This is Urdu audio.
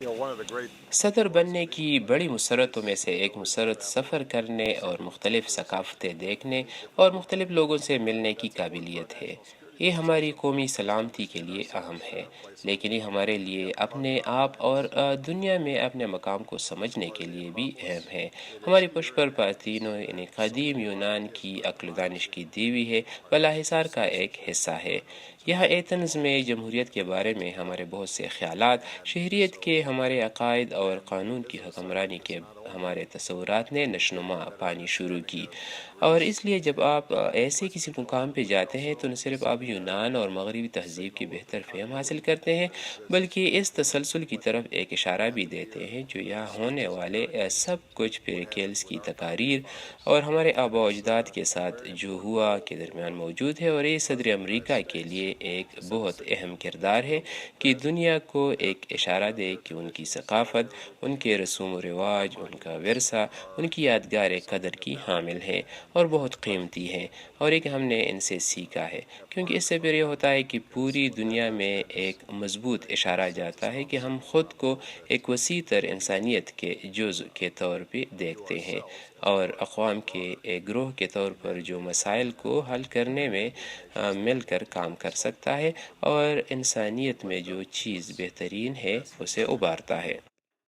صدر بننے کی بڑی مسرتوں میں سے ایک مسرت سفر کرنے اور مختلف ثقافتیں دیکھنے اور مختلف لوگوں سے ملنے کی قابلیت ہے۔ یہ ہماری قومی سلامتی کے لیے اہم ہے، لیکن یہ ہمارے لیے اپنے آپ اور دنیا میں اپنے مقام کو سمجھنے کے لیے بھی اہم ہے۔ ہماری پشت پر پاستینوں یعنی قدیم یونان کی عقل و دانش کی دیوی ہے، بالاحصار کا ایک حصہ ہے۔ یہاں ایتھنز میں جمہوریت کے بارے میں ہمارے بہت سے خیالات، شہریت کے ہمارے عقائد اور قانون کی حکمرانی کے ہمارے تصورات نے نشوونما پانی شروع کی۔ اور اس لیے جب آپ ایسے کسی مقام پہ جاتے ہیں تو نہ صرف آپ یونان اور مغربی تہذیب کی بہتر فہم حاصل کرتے ہیں، بلکہ اس تسلسل کی طرف ایک اشارہ بھی دیتے ہیں جو یہاں ہونے والے سب کچھ پیریکلز کی تقاریر اور ہمارے آباء و اجداد کے ساتھ جو ہوا کے درمیان موجود ہے۔ اور یہ صدر امریکہ کے لیے ایک بہت اہم کردار ہے کہ دنیا کو ایک اشارہ دے کہ ان کی ثقافت، ان کے رسوم و رواج، ان کا ورثہ، ان کی یادگار قدر کی حامل ہے اور بہت قیمتی ہے، اور ایک ہم نے ان سے سیکھا ہے، کیونکہ اس سے پھر یہ ہوتا ہے کہ پوری دنیا میں ایک مضبوط اشارہ جاتا ہے کہ ہم خود کو ایک وسیع تر انسانیت کے جزء کے طور پہ دیکھتے ہیں، اور اقوام کے ایک گروہ کے طور پر جو مسائل کو حل کرنے میں مل کر کام کر سکتا ہے اور انسانیت میں جو چیز بہترین ہے اسے ابھارتا ہے۔